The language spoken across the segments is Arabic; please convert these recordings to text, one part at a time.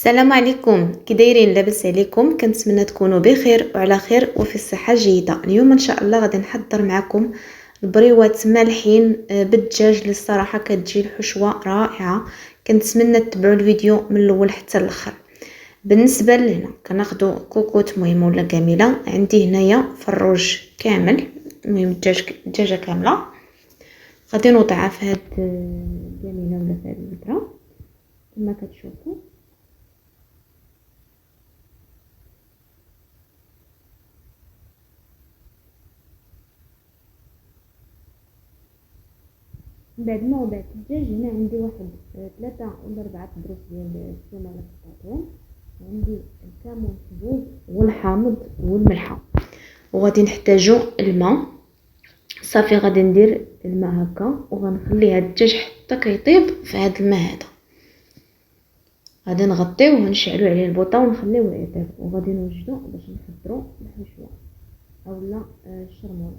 السلام عليكم، كي دايرين؟ لاباس عليكم؟ كنتمنى تكونوا بخير وعلى خير وفي الصحه الجيده. اليوم ان شاء الله غادي نحضر معكم البريوات مالحين بالدجاج اللي الصراحه كتجي الحشوه رائعه. كنتمنى تتبعوا الفيديو من الاول حتى الاخر. بالنسبه لهنا كناخذوا كوكوط مهم ولا كامله. عندي هنايا فروج كامل، المهم دجاجه كامله غادي نوضعها في هاد الكامينه ولا في هاد البكره كما كتشوفوا. بعد ما وضعت الدجاج هنا عندي واحد 3 ولا 4 دروس ديال الثومه اللي قطعتهم، عندي الكمون حبوب والحامض والملحه، وغادي نحتاجو الماء. صافي غادي ندير الماء هكا وغنخلي هاد الدجاج حتى كيطيب في هاد الماء هذا. غادي نغطيوه ونشعلو عليه البوطه ونخليوه يطيب، وغادي نوجدو باش نحضروا الحشوه اولا الشرموله.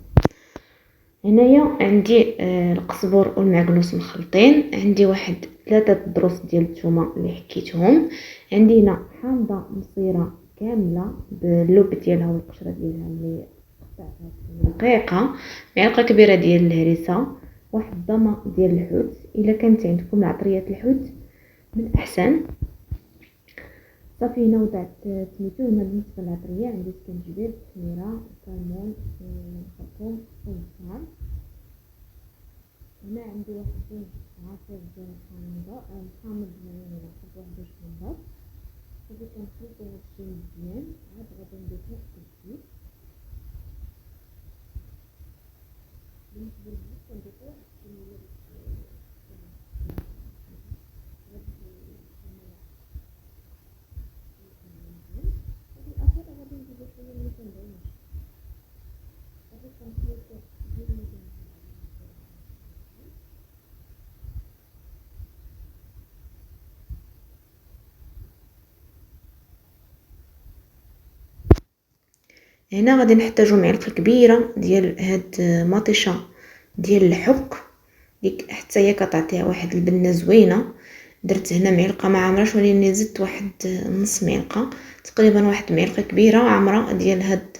هنايا عندي القزبر والمعكنوس مخلطين، عندي واحد 3 دروس ديال الثومه اللي حكيتهم، عندي هنا حامضه مصيره كامله باللوب ديالها والقشره ديالها اللي قطعتها رقيقه، معلقه كبيره ديال الهريسه، واحد الضمه ديال الحوت الا كانت عندكم عطريه الحوت من احسن. صافي هنا وضعت سميتو. هنا بالنسبه للعطريه عندي سكنجبير، التميره، الكمون، الخرقوم والبصل. هنا عندي واحد 2 عصير ديال الحامض يعني نحط واحد 2 حامضات. صافي كنخلطو هادشي مزيان، عاد غادي نضيفو الزيت. بالنسبه للزيت كنضيفو واحد الكميه هنا غادي نحتاجو معلقه كبيره ديال هاد مطيشه ديال الحك ديك حتى هي كتعطيها واحد البنه زوينه. درت هنا معلقه ما عامراش، ولكن زدت واحد نص معلقه، تقريبا واحد معلقه كبيره عامره ديال هاد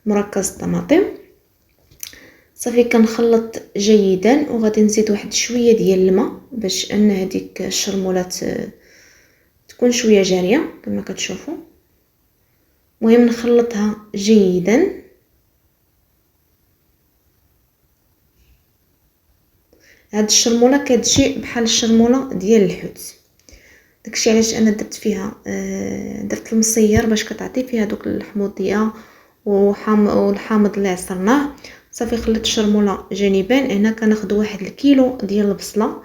مركز الطماطم. صافي كنخلط جيدا، وغادي نزيد واحد شويه ديال الماء باش ان هذيك الشرمولات تكون شويه جاريه كما كتشوفوا. مهم نخلطها جيدا. هاد الشرموله كتجي بحال الشرموله ديال الحوت، داكشي علاش انا درت فيها درت المصير باش كتعطي فيها دوك الحموضيه والحامض اللي عصرناه. صافي خليت الشرموله جانبا. هنا كناخذ واحد الكيلو ديال البصله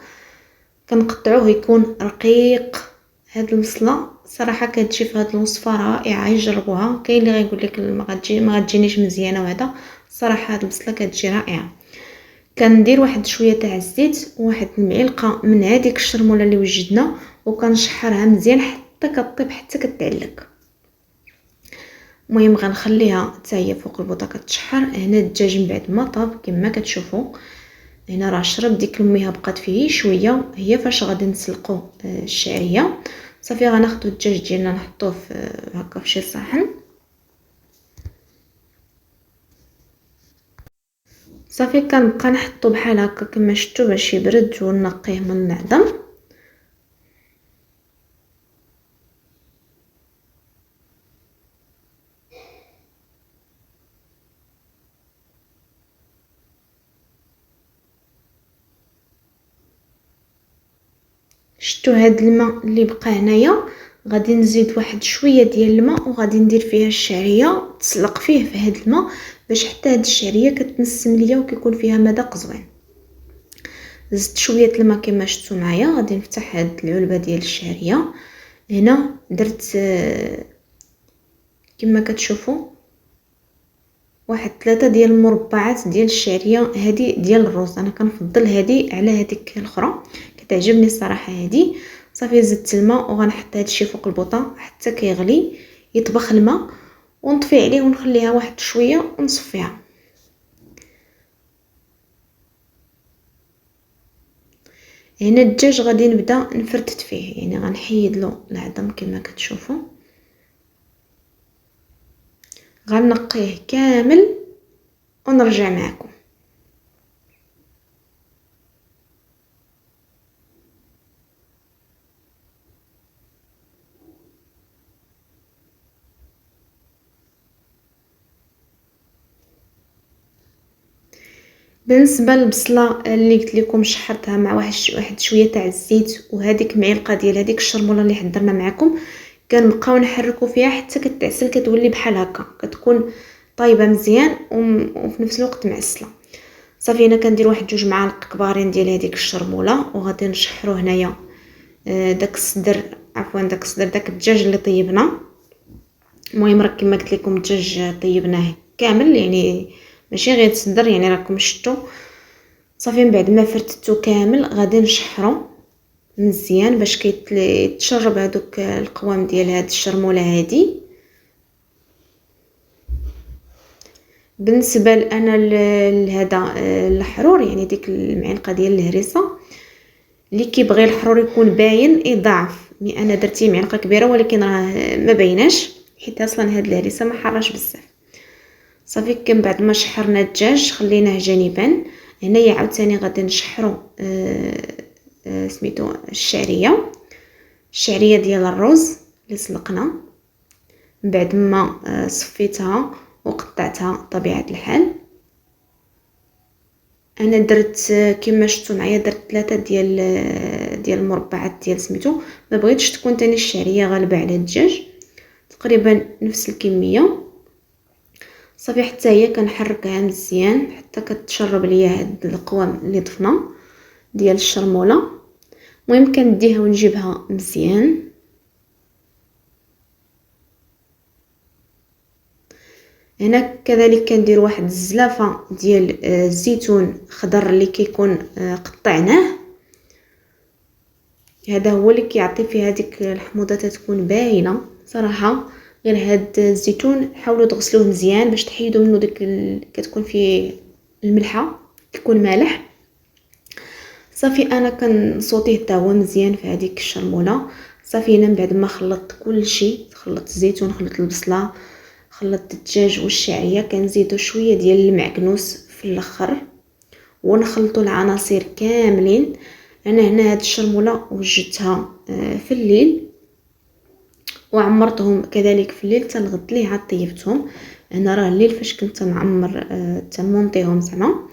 كنقطعوه يكون رقيق. هاد البصله صراحه كتجي في هاد الوصفه رائعه، يجربوها. كاين اللي غيقول لك ما غتجينيش مزيانه، وهذا الصراحه هاد البصله كتجي رائعه. كندير واحد شويه تاع الزيت وواحد المعلقه من هذيك الشرموله اللي وجدنا، وكنشحرها مزيان حتى كطيب حتى كتعلق. المهم غنخليها حتى هي فوق البوطه كتشحر. هنا الدجاج من بعد ما طاب كما كتشوفوا، هنا راه شرب ديك الميها بقات فيه شويه، هي فاش غادي نسلقوا الشعريه. صافي غناخذوا الدجاج ديالنا نحطوه هكا في شي صحن. صافي كنبقى نحطو بحال هكا كما شفتوا باش يبرد ونقيه من العظم. شفتوا هاد الماء اللي بقى هنايا، غادي نزيد واحد شويه ديال الماء وغادي ندير فيها الشعريه تسلق فيه في هاد الماء باش حتى هاد الشعريه كتنسم ليا وكيكون فيها مذاق زوين. زدت شويه الماء كما شفتوا معايا. غادي نفتح هاد العلبه ديال الشعريه. هنا درت كما كتشوفوا واحد 3 ديال المربعات ديال الشعريه. هذه ديال الروز، انا كنفضل هذه على هذيك الاخرى، كتعجبني الصراحه هذه. صافي زدت الماء وغنحط هادشي فوق البوطه حتى كيغلي يطبخ الماء، ونطفي عليه ونخليها واحد شويه ونصفيها. هنا الدجاج غادي نبدا نفرتت فيه، يعني غنحيد له العظم كما كتشوفوا، غنقيه كامل ونرجع معكم. بالنسبه للبصله اللي قلت لكم شحرتها مع واحد شويه تاع الزيت وهذيك معلقه ديال هذيك الشرموله اللي حضرنا معكم، كنبقاو نحركوا فيها حتى كتعسل، كتولي بحال هكا، كتكون طايبه مزيان وفي نفس الوقت معسله. صافي هنا كندير واحد 2 معالق كبارين ديال هذيك الشرموله، وغادي نشحروا هنايا داك الصدر، عفوا داك الدجاج اللي طيبنا. المهم راه كما قلت لكم الدجاج طيبناه كامل، يعني ماشي غير الصدر، يعني راكم شفتوا. صافي من بعد ما فرتته كامل غادي نشحرو مزيان باش كيتشرب هذوك القوام ديال هاد الشرموله هادي. بالنسبه انا لهذا الحرور، يعني ديك المعلقه ديال الهريسه، اللي كيبغي الحرور يكون باين يضاعف. انا درتي معلقه كبيره ولكن راه ما بايناش حيت اصلا هاد الهريسه ما حراش بزاف. صافي كم بعد ما شحرنا الدجاج خليناه جانبا. هنايا عاوتاني غادي نشحرو سميتو الشعريه ديال الرز اللي سلقنا من بعد ما صفيتها وقطعتها طبيعه الحال. انا درت كما شفتوا معايا درت 3 ديال المربعات ديال سميتو، ما بغيتش تكون تاني الشعريه غالبه على الدجاج، تقريبا نفس الكميه. صافي حتى هي كنحركها مزيان حتى كتشرب ليا هاد القوام اللي ضفنا ديال الشرموله. المهم كنديها ونجيبها مزيان. هنا كذلك كندير واحد الزلافه ديال الزيتون خضر اللي كيكون قطعناه، هذا هو اللي كيعطي فيها ديك الحموضه تكون باينه صراحه. غير هاد الزيتون حاولوا تغسلوه مزيان باش تحيدوا منه ديك كتكون فيه الملحه، كيكون مالح. صافي انا كنصوتيه حتى هو مزيان في هذيك الشرموله. صافي هنا من بعد ما خلطت كل شيء، خلطت الزيتون، خلطت البصله، خلطت الدجاج والشعريه، كنزيدوا شويه ديال المعكنوس في الاخر ونخلطوا العناصر كاملين. انا هنا هاد الشرموله وجدتها في الليل وعمرتهم كذلك في الليل حتى الغد ليه عاد طيبتهم. انا راه الليل فاش كنت نعمر تنمونطيهم زعما.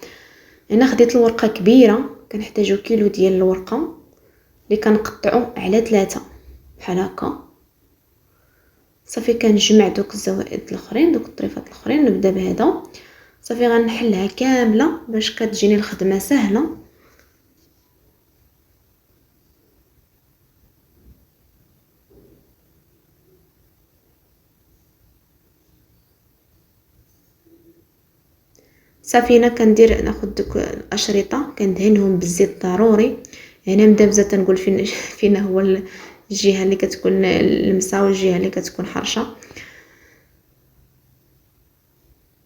هنا خديت الورقه كبيره، كنحتاجو كيلو ديال الورقه اللي كنقطعو على 3 بحال هكا. صافي كنجمع دوك الزوائد الاخرين، دوك الطريفات الاخرين، نبدا بهذا. صافي غنحلها كامله باش كتجيني الخدمه سهله. صافي هنا كندير ناخذ دوك الاشرطه كندهنهم بالزيت ضروري. هنا مدابزه تنقول فين هو الجهه اللي كتكون المسا والجهه اللي كتكون حرشه.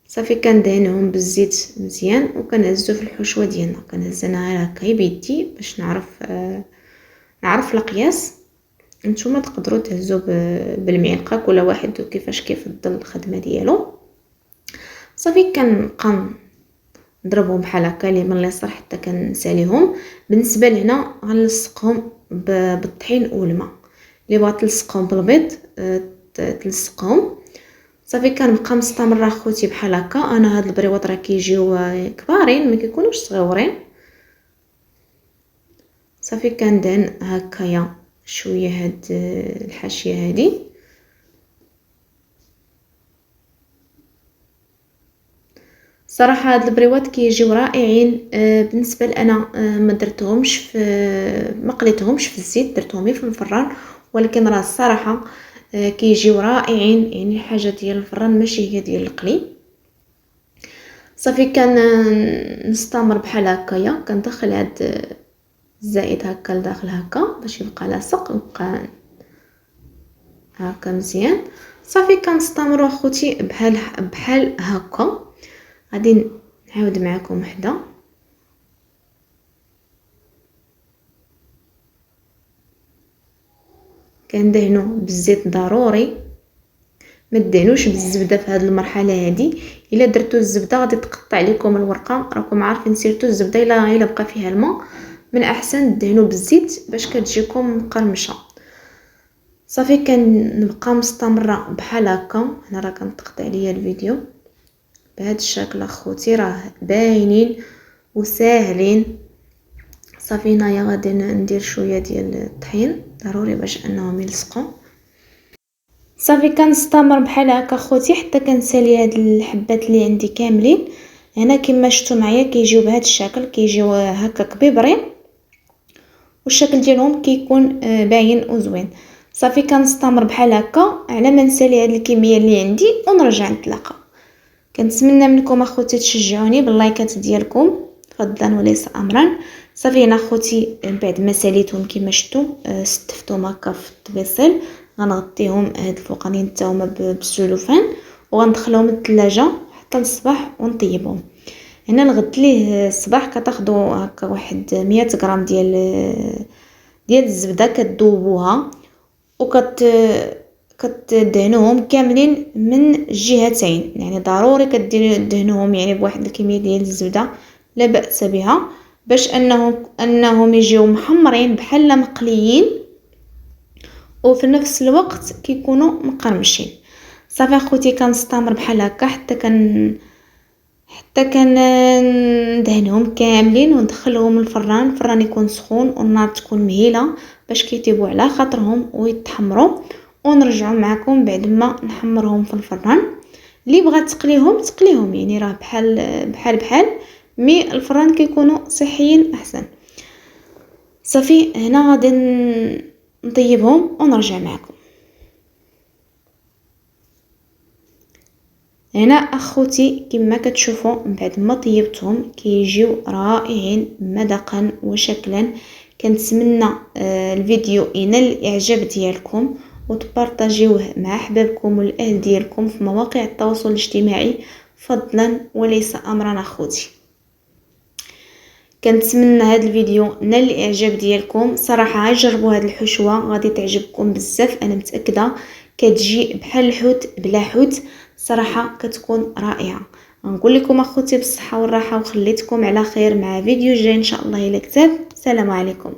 صافي كندهنهم بالزيت مزيان وكنهزو في الحشوه ديالنا، كنهز انا غير هكا بيدي باش نعرف القياس. نتوما تقدروا تهزوا بالمعلقه، كل واحد كيفاش كيفضل الخدمه ديالو. صافي كنبقى نضربهم بحال هكا اليمين اليسار حتى كنساليهم. بالنسبه لهنا غنلصقهم بالطحين والماء، اللي بغات تلصقهم بالبيض تلصقهم. صافي كنبقى مستمره اخوتي بحال هكا. انا هاد البريوات راه كيجيو كبارين ما كيكونوش صغيورين. صافي كندهن هكايا شويه هاد الحاشيه هادي. صراحه هاد البريوات كيجيو رائعين. بالنسبه لأنا ما درتهمش ما قليتهمش في الزيت، درتهم في الفران، ولكن راه الصراحه كيجيو رائعين، يعني حاجه ديال الفران ماشي هي ديال القلي. صافي كان نستمر بحال هكايا، كندخل هاد الزائد هكا لداخل هكا باش يبقى لاصق، يبقى هكا مزيان. صافي كنستمروا اخوتي بحال هكا. غادي نعاود معكم وحده. كندهنو بالزيت ضروري، ما تدهنوش بالزبده في هذه المرحله هذه. الا درتو الزبده غادي تقطع لكم الورقه، راكم عارفين سيرتو الزبده الا بقى فيها الماء من احسن تدهنوا بالزيت باش كتجيكم مقرمشه. صافي كنبقى مستمره بحال هكا. هنا راه كنتقطع عليا الفيديو بهذا الشكل اخوتي، راه باينين وساهلين. صافي هنايا غادي ندير شويه ديال الطحين ضروري باش انهم يلصقوا. صافي كنستمر بحال هكا خوتي حتى كنسالي هاد الحبات اللي عندي كاملين. هنا كما شفتوا معايا كيجيو بهذا الشكل، كيجيو هكا كبيبرين والشكل ديالهم كيكون باين وزوين. صافي كنستمر بحال هكا على ما نسالي هاد الكميه اللي عندي ونرجع نتلاقى. كنتمنى منكم اخوتي تشجعوني باللايكات ديالكم فضلا وليس امرا. صافي هنا اخوتي بعد ما ساليتهم كما شفتوا ستفتهم هكا في الطبيصيل، غنغطيهم هاد الفوقانيين حتى هما بالسلوفان وغندخلهم للثلاجه حتى الصباح ونطيبهم. هنا الغد ليه الصباح كتاخذوا هكا واحد 100 غرام ديال الزبده كتذوبوها كتدهنوهم كاملين من الجهتين، يعني ضروري كدهنوهم يعني بواحد الكميه ديال الزبده لا باس بها باش انهم يجيو محمرين بحال مقليين وفي نفس الوقت كيكونوا مقرمشين. صافي اخوتي كنستمر بحال هكا حتى ندهنهم كاملين وندخلهم الفران. الفران يكون سخون والنار تكون مهيله باش كيطيبوا على خاطرهم ويتحمروا. ونرجعوا معكم بعد ما نحمرهم في الفران. اللي بغات تقليهم يعني راه بحال مي الفران كيكونوا صحيين احسن. صافي هنا غادي نطيبهم ونرجع معكم. هنا اخوتي كما كتشوفوا من بعد ما طيبتهم كيجيو رائعين مذاقا وشكلا. كنتمنى الفيديو ينال الاعجاب ديالكم وتبارطاجيوه مع احبابكم والاهل ديالكم في مواقع التواصل الاجتماعي فضلا وليس امرا اخوتي. كنتمنى هذا الفيديو نال الاعجاب ديالكم. صراحه جربوا هذه الحشوه غادي تعجبكم بزاف، انا متاكده كتجي بحال الحوت بلا حوت، صراحه كتكون رائعه. نقول لكم اخوتي بالصحه والراحه وخليتكم على خير مع فيديو جاي ان شاء الله الى كتاب. السلام عليكم.